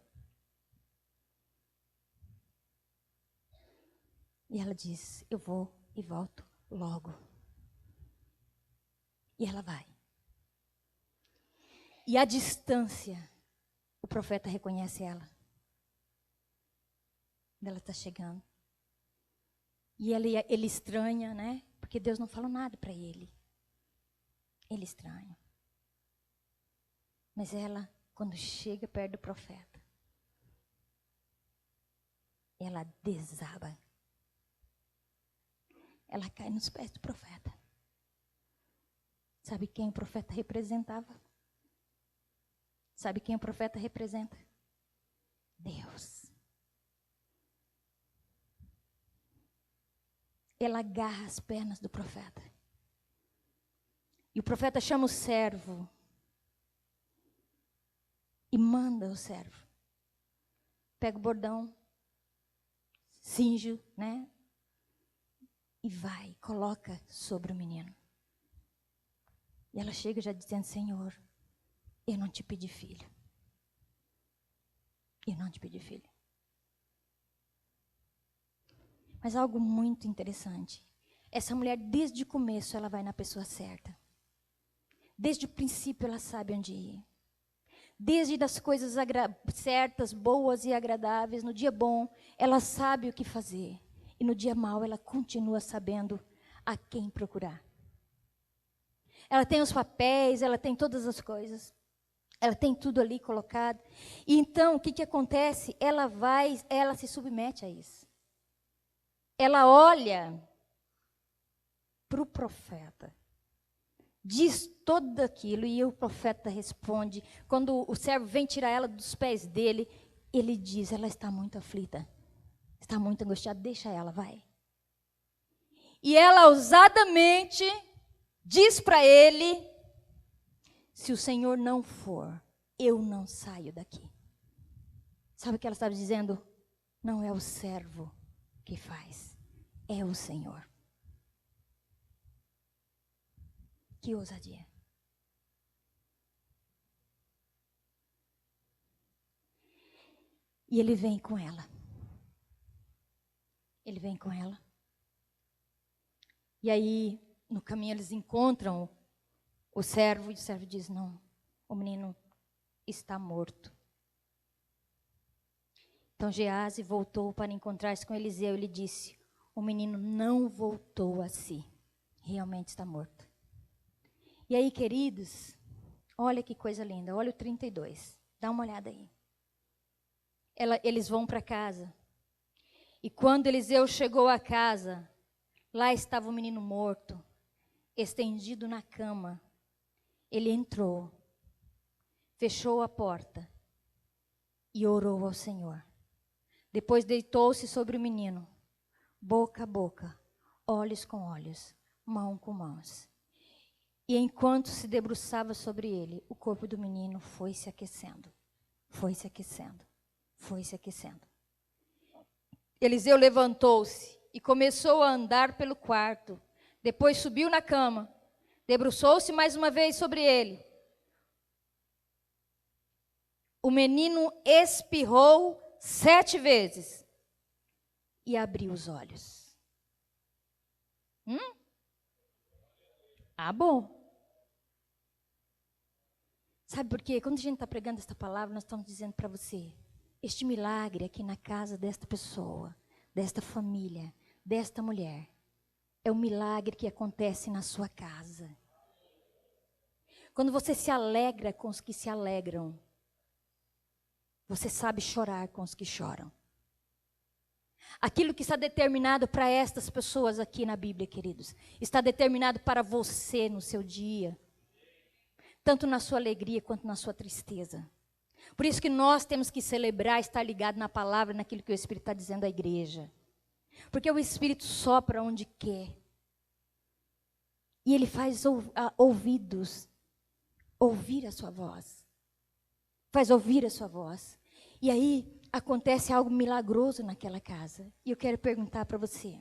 E ela diz: eu vou e volto logo. E ela vai. E à distância, o profeta reconhece ela. Ela está chegando. E ele estranha, né? Porque Deus não falou nada para ele. Ele estranha. Mas ela, quando chega perto do profeta, ela desaba. Ela cai nos pés do profeta. Sabe quem o profeta representava? Sabe quem o profeta representa? Deus. Ela agarra as pernas do profeta. E o profeta chama o servo. E manda o servo. Pega o bordão. Cinge, né? E vai, coloca sobre o menino. E ela chega já dizendo: Senhor, eu não te pedi filho. Eu não te pedi filho. Mas algo muito interessante. Essa mulher, desde o começo, ela vai na pessoa certa. Desde o princípio, ela sabe onde ir. Desde das coisas certas, boas e agradáveis, no dia bom, ela sabe o que fazer. E no dia mau, ela continua sabendo a quem procurar. Ela tem os papéis, ela tem todas as coisas. Ela tem tudo ali colocado. E então, o que acontece? Ela se submete a isso. Ela olha para o profeta. Diz tudo aquilo e o profeta responde. Quando o servo vem tirar ela dos pés dele, ele diz, ela está muito aflita. Está muito angustiada, deixa ela, vai. E ela ousadamente diz para ele, se o Senhor não for, eu não saio daqui. Sabe o que ela estava dizendo? Não é o servo que faz, é o Senhor. Que ousadia. E ele vem com ela. Ele vem com ela. E aí, no caminho, eles encontram o servo, e o servo diz, não, o menino está morto. Então, Geazi voltou para encontrar-se com Eliseu e lhe disse, o menino não voltou a si, realmente está morto. E aí, queridos, olha que coisa linda, olha o 32, dá uma olhada aí. Eles vão para casa, e quando Eliseu chegou à casa, lá estava o menino morto, estendido na cama. Ele entrou, fechou a porta e orou ao Senhor. Depois deitou-se sobre o menino, boca a boca, olhos com olhos, mão com mãos. E enquanto se debruçava sobre ele, o corpo do menino foi se aquecendo, foi se aquecendo, foi se aquecendo. Eliseu levantou-se e começou a andar pelo quarto. Depois subiu na cama, debruçou-se mais uma vez sobre ele. O menino espirrou 7 vezes e abriu os olhos. Bom. Sabe por quê? Quando a gente está pregando esta palavra, nós estamos dizendo para você, este milagre aqui na casa desta pessoa, desta família, desta mulher, é um milagre que acontece na sua casa. Quando você se alegra com os que se alegram, você sabe chorar com os que choram. Aquilo que está determinado para estas pessoas aqui na Bíblia, queridos, está determinado para você no seu dia, tanto na sua alegria quanto na sua tristeza. Por isso que nós temos que celebrar, estar ligado na palavra, naquilo que o Espírito está dizendo à igreja. Porque o Espírito sopra onde quer. E ele faz ouvidos ouvir a sua voz. Faz ouvir a sua voz. E aí acontece algo milagroso naquela casa. E eu quero perguntar para você.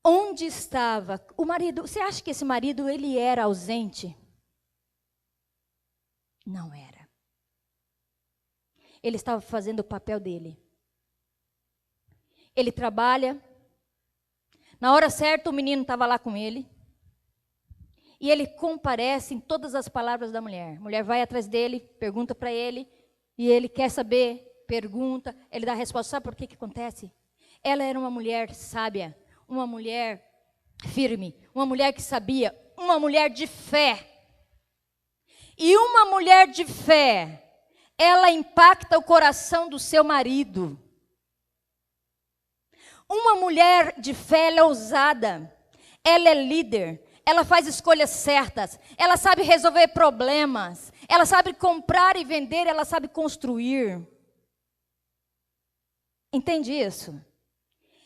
Onde estava o marido? Você acha que esse marido, ele era ausente? Não era. Ele estava fazendo o papel dele. Ele trabalha. Na hora certa, o menino estava lá com ele. E ele comparece em todas as palavras da mulher. A mulher vai atrás dele, pergunta para ele. E ele quer saber, pergunta. Ele dá a resposta. Sabe por que acontece? Ela era uma mulher sábia. Uma mulher firme, uma mulher que sabia, uma mulher de fé. E uma mulher de fé, ela impacta o coração do seu marido. Uma mulher de fé, ela é ousada, ela é líder, ela faz escolhas certas, ela sabe resolver problemas, ela sabe comprar e vender, ela sabe construir. Entende isso?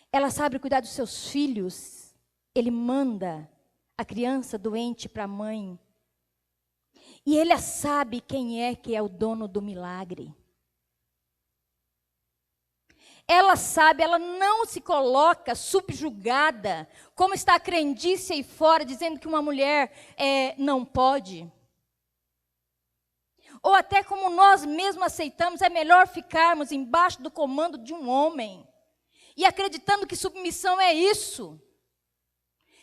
Ela sabe cuidar dos seus filhos. Ele manda a criança doente para a mãe. E ele sabe quem é que é o dono do milagre. Ela sabe, ela não se coloca subjugada, como está a crendice aí fora, dizendo que uma mulher não pode. Ou até como nós mesmos aceitamos, é melhor ficarmos embaixo do comando de um homem. E acreditando que submissão é isso.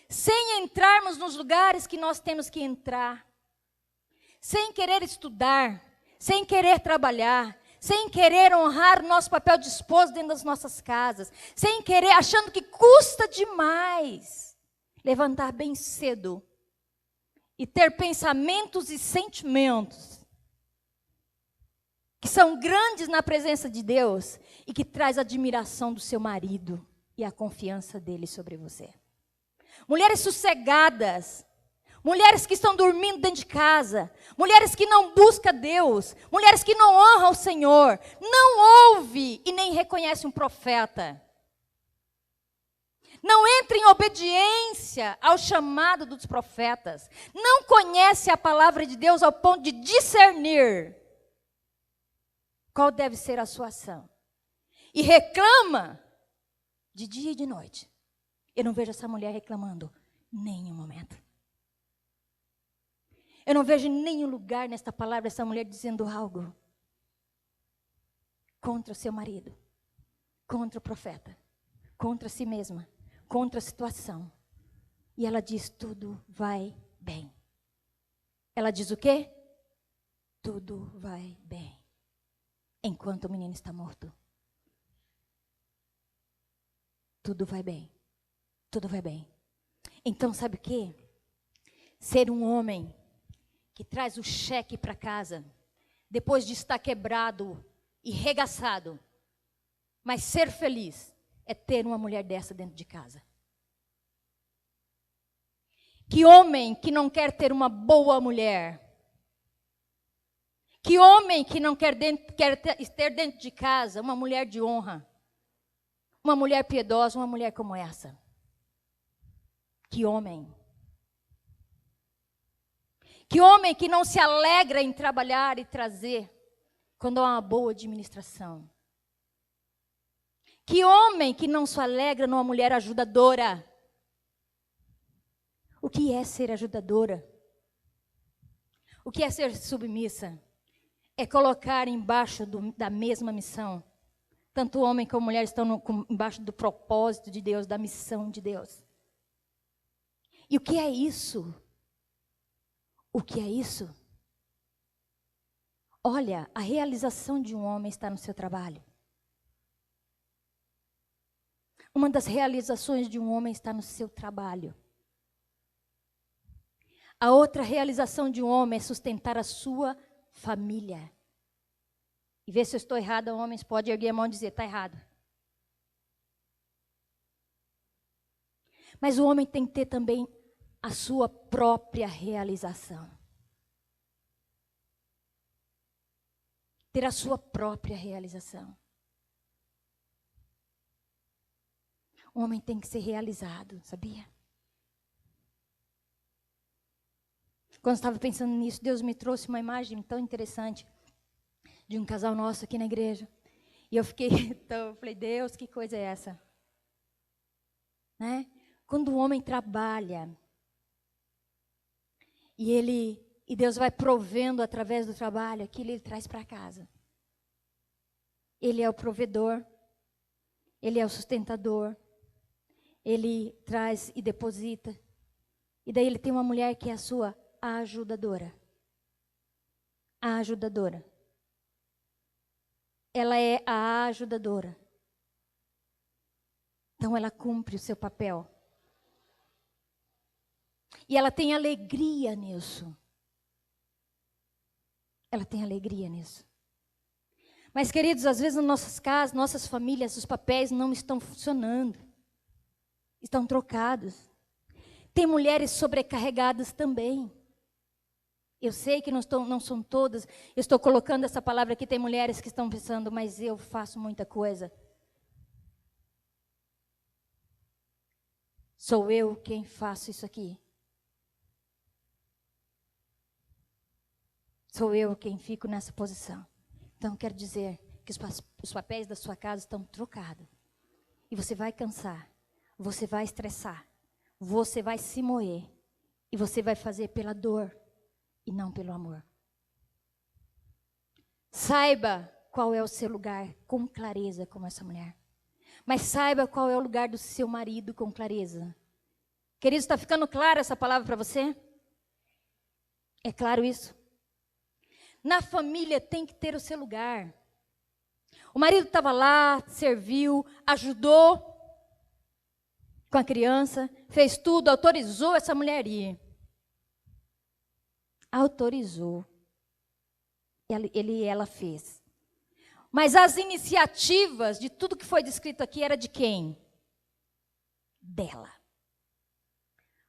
Sem entrarmos nos lugares que nós temos que entrar. sem querer estudar, sem querer trabalhar, sem querer honrar o nosso papel de esposo dentro das nossas casas, sem querer, achando que custa demais levantar bem cedo e ter pensamentos e sentimentos que são grandes na presença de Deus e que traz a admiração do seu marido e a confiança dele sobre você. Mulheres sossegadas, mulheres que estão dormindo dentro de casa, mulheres que não buscam Deus, mulheres que não honram o Senhor, não ouve e nem reconhece um profeta. Não entra em obediência ao chamado dos profetas. Não conhece a palavra de Deus ao ponto de discernir qual deve ser a sua ação. E reclama de dia e de noite. Eu não vejo essa mulher reclamando em nenhum momento. Eu não vejo em nenhum lugar nesta palavra essa mulher dizendo algo contra o seu marido, contra o profeta, contra si mesma, contra a situação. E ela diz, tudo vai bem. Ela diz o quê? Tudo vai bem. Enquanto o menino está morto. Tudo vai bem. Tudo vai bem. Então, sabe o quê? Ser um homem que traz o cheque para casa, depois de estar quebrado e regaçado, mas ser feliz é ter uma mulher dessa dentro de casa. Que homem que não quer ter uma boa mulher? Que homem que não quer ter dentro de casa uma mulher de honra? Uma mulher piedosa, uma mulher como essa? Que homem? Que homem que não se alegra em trabalhar e trazer quando há uma boa administração? Que homem que não se alegra numa mulher ajudadora? O que é ser ajudadora? O que é ser submissa? É colocar embaixo da mesma missão. Tanto homem como mulher estão embaixo do propósito de Deus, da missão de Deus. E o que é isso? O que é isso? Olha, a realização de um homem está no seu trabalho. Uma das realizações de um homem está no seu trabalho. A outra realização de um homem é sustentar a sua família. E ver se eu estou errada, homens, pode erguer a mão e dizer, está errado. Mas o homem tem que ter também a sua própria realização. Ter a sua própria realização. O homem tem que ser realizado, sabia? Quando eu estava pensando nisso, Deus me trouxe uma imagem tão interessante de um casal nosso aqui na igreja. E eu falei, Deus, que coisa é essa? Né? Quando o homem trabalha, e Deus vai provendo através do trabalho, aquilo ele traz para casa. Ele é o provedor, ele é o sustentador, ele traz e deposita. E daí ele tem uma mulher que é a sua ajudadora. A ajudadora. Ela é a ajudadora. Então ela cumpre o seu papel. E ela tem alegria nisso. Ela tem alegria nisso. Mas, queridos, às vezes nas nossas casas, nossas famílias, os papéis não estão funcionando. Estão trocados. Tem mulheres sobrecarregadas também. Eu sei que não são todas. Eu estou colocando essa palavra aqui, tem mulheres que estão pensando, mas eu faço muita coisa. Sou eu quem faço isso aqui. Sou eu quem fico nessa posição. Então, quero dizer que os papéis da sua casa estão trocados. E você vai cansar. Você vai estressar. Você vai se moer. E você vai fazer pela dor e não pelo amor. Saiba qual é o seu lugar com clareza, como essa mulher. Mas saiba qual é o lugar do seu marido com clareza. Querido, está ficando clara essa palavra para você? É claro isso? na família tem que ter o seu lugar. O marido estava lá, serviu, ajudou com a criança, fez tudo, autorizou essa mulher ir. Autorizou. Ela fez. Mas as iniciativas de tudo que foi descrito aqui era de quem? Dela.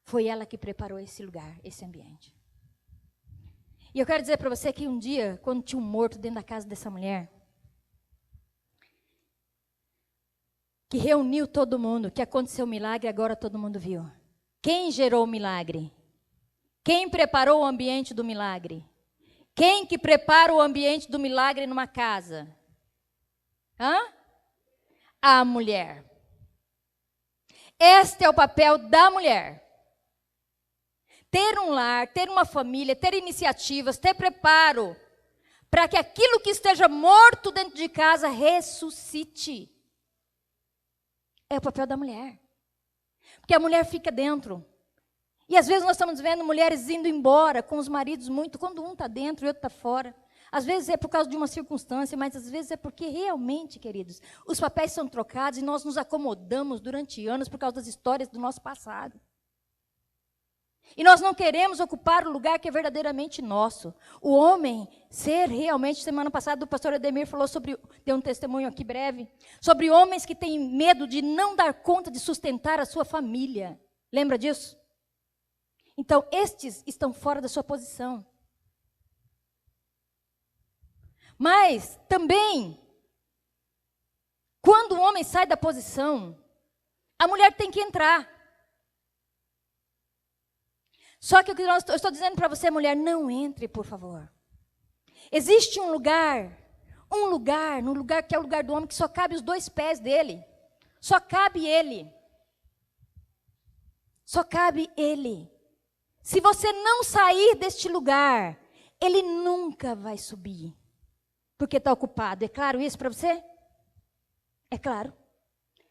Foi ela que preparou esse lugar, esse ambiente. E eu quero dizer para você que um dia, quando tinha um morto dentro da casa dessa mulher, que reuniu todo mundo, que aconteceu um milagre, agora todo mundo viu. Quem gerou o milagre? Quem preparou o ambiente do milagre? Quem que prepara o ambiente do milagre numa casa? A mulher. Este é o papel da mulher. Ter um lar, ter uma família, ter iniciativas, ter preparo, para que aquilo que esteja morto dentro de casa ressuscite. É o papel da mulher. Porque a mulher fica dentro. E às vezes nós estamos vendo mulheres indo embora com os maridos muito, quando um está dentro e o outro está fora. Às vezes é por causa de uma circunstância, mas às vezes é porque realmente, queridos, os papéis são trocados e nós nos acomodamos durante anos por causa das histórias do nosso passado. E nós não queremos ocupar o lugar que é verdadeiramente nosso. O homem ser realmente, semana passada o pastor Ademir falou sobre, deu um testemunho aqui breve, sobre homens que têm medo de não dar conta de sustentar a sua família. Lembra disso? Então, estes estão fora da sua posição. Mas, também, quando o homem sai da posição, a mulher tem que entrar. Só que eu estou dizendo para você, mulher, não entre, por favor. Existe um lugar no lugar que é o lugar do homem, que só cabe os 2 pés dele. Só cabe ele. Só cabe ele. Se você não sair deste lugar, ele nunca vai subir. Porque está ocupado. É claro isso para você? É claro.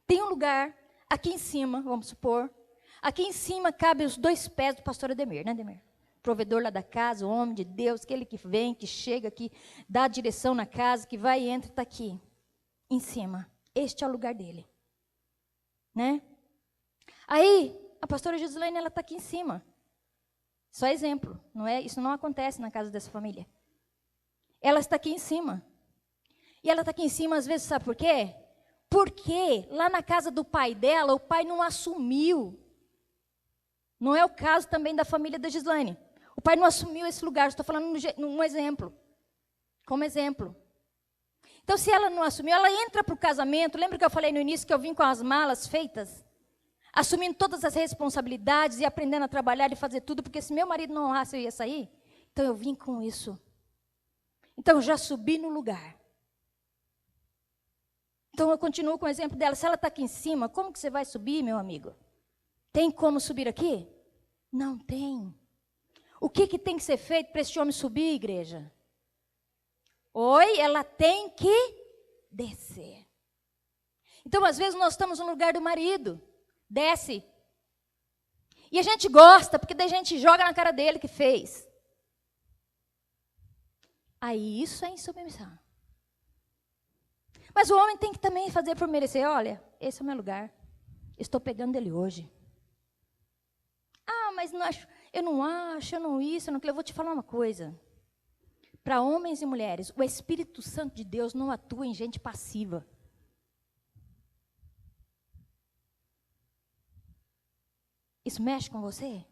Tem um lugar aqui em cima, vamos supor. Aqui em cima cabe os 2 pés do pastor Ademir, né, Ademir? Provedor lá da casa, o homem de Deus, aquele que vem, que chega, que dá a direção na casa, que vai e entra, está aqui, em cima. Este é o lugar dele. Né? Aí, a pastora Gislaine, ela está aqui em cima. Só exemplo, não é? Isso não acontece na casa dessa família. Ela está aqui em cima. E ela está aqui em cima, às vezes, sabe por quê? Porque lá na casa do pai dela, o pai não assumiu. Não é o caso também da família da Gislaine. O pai não assumiu esse lugar, estou falando num exemplo. Como exemplo. Então, se ela não assumiu, ela entra para o casamento. Lembra que eu falei no início que eu vim com as malas feitas? Assumindo todas as responsabilidades e aprendendo a trabalhar e fazer tudo, porque se meu marido não honrasse, eu ia sair. Então, eu vim com isso. Então, eu já subi no lugar. Então, eu continuo com o exemplo dela. Se ela está aqui em cima, como que você vai subir, meu amigo? Tem como subir aqui? Não tem. O que tem que ser feito para esse homem subir, igreja? Oi, ela tem que descer. Então, às vezes, nós estamos no lugar do marido. Desce. E a gente gosta, porque daí a gente joga na cara dele que fez. Aí isso é insubmissão. Mas o homem tem que também fazer por merecer. Olha, esse é o meu lugar. Estou pegando ele hoje. Ah, mas não acho, eu não isso, eu não aquilo. Eu vou te falar uma coisa. Para homens e mulheres, o Espírito Santo de Deus não atua em gente passiva. Isso mexe com você?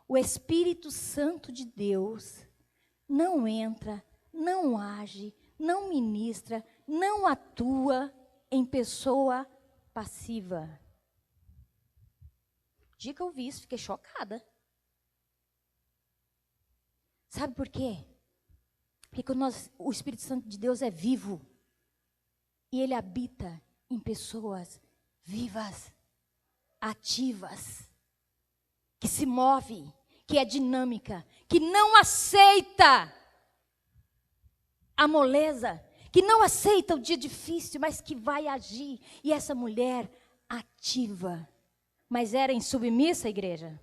O Espírito Santo de Deus não entra, não age, não ministra, não atua em pessoa passiva. O dia que eu vi isso, fiquei chocada. Sabe por quê? Porque quando o Espírito Santo de Deus é vivo, e ele habita em pessoas vivas, ativas, que se move, que é dinâmica, que não aceita a moleza, que não aceita o dia difícil, mas que vai agir. E essa mulher ativa, mas era insubmissa, igreja?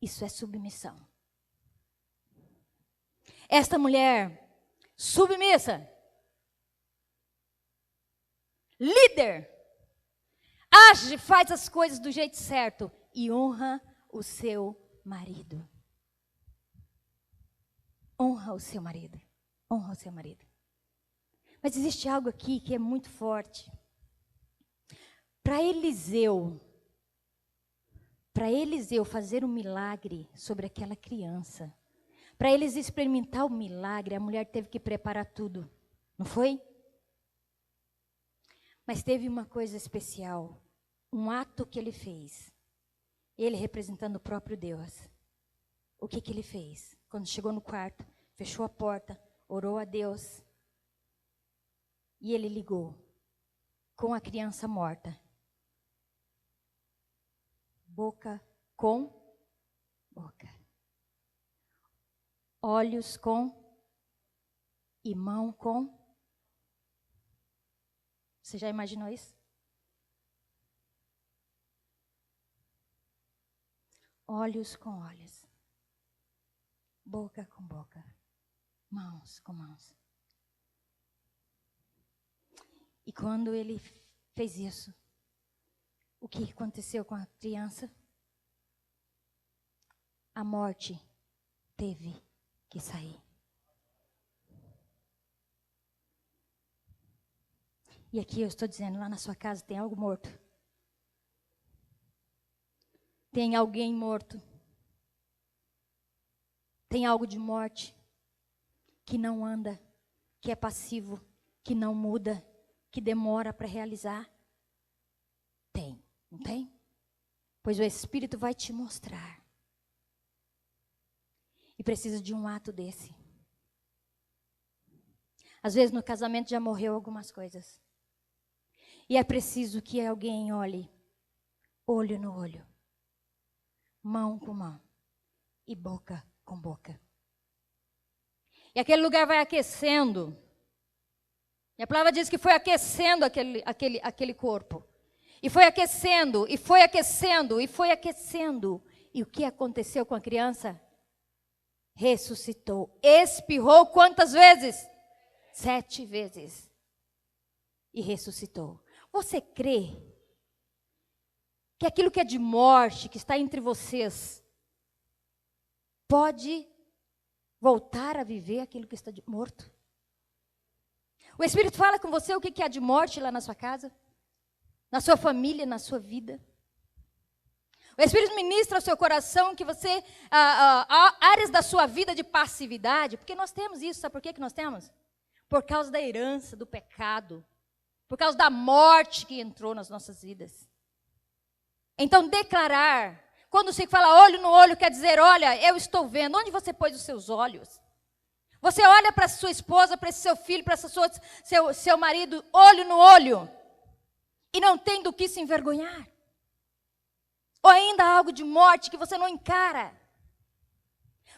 Isso é submissão. Esta mulher submissa, líder, age, faz as coisas do jeito certo e honra o seu marido. Honra o seu marido. Honra o seu marido. Mas existe algo aqui que é muito forte. Para Eliseu fazer um milagre sobre aquela criança, para eles experimentar o milagre, a mulher teve que preparar tudo, não foi? Mas teve uma coisa especial, um ato que ele fez. Ele representando o próprio Deus. O que ele fez? Quando chegou no quarto, fechou a porta, orou a Deus. E ele ligou com a criança morta. Boca com boca. Olhos com e mão com. Você já imaginou isso? Olhos com olhos. Boca com boca. Mãos com mãos. E quando ele fez isso, o que aconteceu com a criança? A morte teve que sair. E aqui eu estou dizendo, lá na sua casa tem algo morto. Tem alguém morto. Tem algo de morte que não anda, que é passivo, que não muda, que demora para realizar. Tem, não tem? Pois o Espírito vai te mostrar. E precisa de um ato desse. Às vezes no casamento já morreu algumas coisas. E é preciso que alguém olhe, olho no olho, mão com mão e boca com boca. E aquele lugar vai aquecendo. E a palavra diz que foi aquecendo aquele corpo. E foi aquecendo, e foi aquecendo, e foi aquecendo. E o que aconteceu com a criança? Ressuscitou. Espirrou quantas vezes? 7 vezes. E ressuscitou. Você crê que aquilo que é de morte, que está entre vocês, pode voltar a viver aquilo que está morto? O Espírito fala com você o que há de morte lá na sua casa, na sua família, na sua vida. O Espírito ministra ao seu coração que você, áreas da sua vida de passividade, porque nós temos isso, sabe por que nós temos? Por causa da herança, do pecado, por causa da morte que entrou nas nossas vidas. Então declarar, quando você fala olho no olho, quer dizer, olha, eu estou vendo, onde você pôs os seus olhos? Você olha para sua esposa, para esse seu filho, para seu marido, olho no olho, e não tem do que se envergonhar. Ou ainda há algo de morte que você não encara.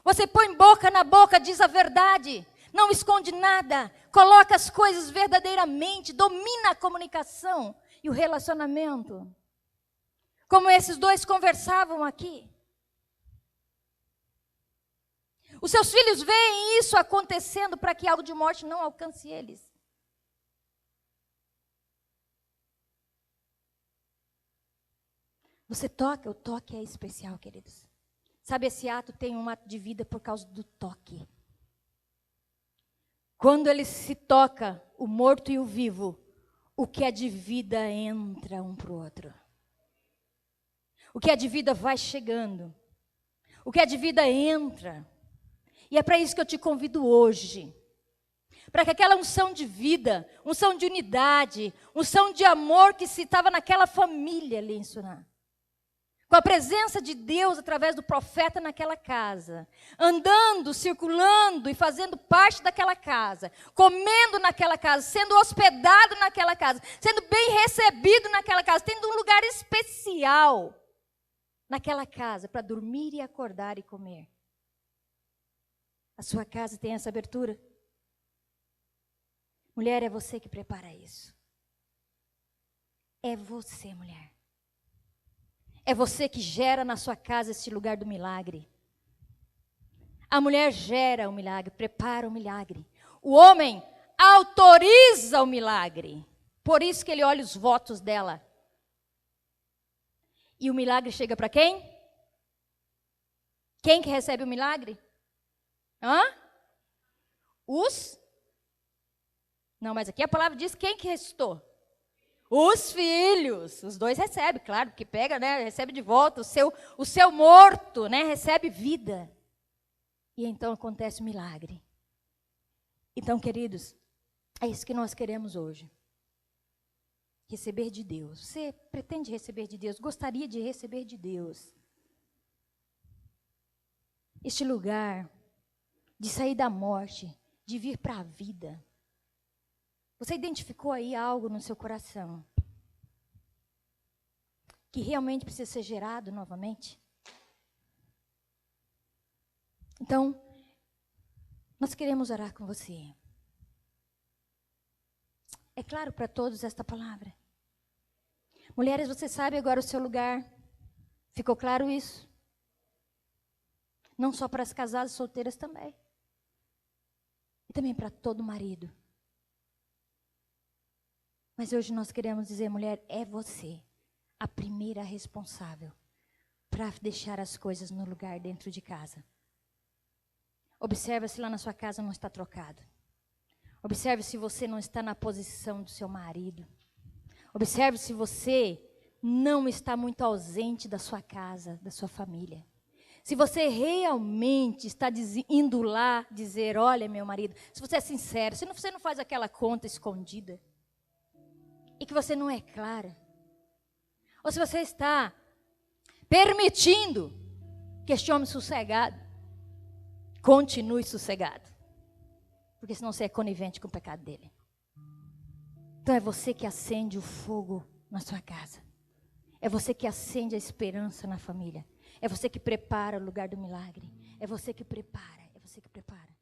Você põe boca na boca, diz a verdade, não esconde nada, coloca as coisas verdadeiramente, domina a comunicação e o relacionamento. Como esses dois conversavam aqui. Os seus filhos veem isso acontecendo para que algo de morte não alcance eles. Você toca, o toque é especial, queridos. Sabe, esse ato tem um ato de vida por causa do toque. Quando ele se toca, o morto e o vivo, o que é de vida entra um para o outro. O que é de vida vai chegando. O que é de vida entra. E é para isso que eu te convido hoje. Para que aquela unção de vida, unção de unidade, unção de amor que se estava naquela família ali em Suná. Com a presença de Deus através do profeta naquela casa. Andando, circulando e fazendo parte daquela casa. Comendo naquela casa, sendo hospedado naquela casa. Sendo bem recebido naquela casa. Tendo um lugar especial naquela casa para dormir e acordar e comer. A sua casa tem essa abertura? Mulher, é você que prepara isso. É você, mulher. É você que gera na sua casa esse lugar do milagre. A mulher gera o milagre, prepara o milagre. O homem autoriza o milagre. Por isso que ele olha os votos dela. E o milagre chega para quem? Quem que recebe o milagre? Não, mas aqui a palavra diz quem que ressuscitou? Os filhos. Os dois recebem, claro, porque pega, né? Recebe de volta o seu morto, né? Recebe vida. E então acontece o milagre. Então, queridos, é isso que nós queremos hoje. Receber de Deus. Você pretende receber de Deus? Gostaria de receber de Deus? Este lugar de sair da morte, de vir para a vida. Você identificou aí algo no seu coração que realmente precisa ser gerado novamente? Então, nós queremos orar com você. É claro para todos esta palavra. Mulheres, você sabe agora o seu lugar. Ficou claro isso? Não só para as casadas solteiras também. E também para todo marido. Mas hoje nós queremos dizer, mulher, é você a primeira responsável para deixar as coisas no lugar dentro de casa. Observe se lá na sua casa não está trocado. Observe se você não está na posição do seu marido. Observe se você não está muito ausente da sua casa, da sua família. Se você realmente está indo lá dizer, olha meu marido, se você é sincero, se você não faz aquela conta escondida, e que você não é clara, ou se você está permitindo que este homem sossegado continue sossegado, porque senão você é conivente com o pecado dele. Então é você que acende o fogo na sua casa, é você que acende a esperança na família, é você que prepara o lugar do milagre, é você que prepara, é você que prepara.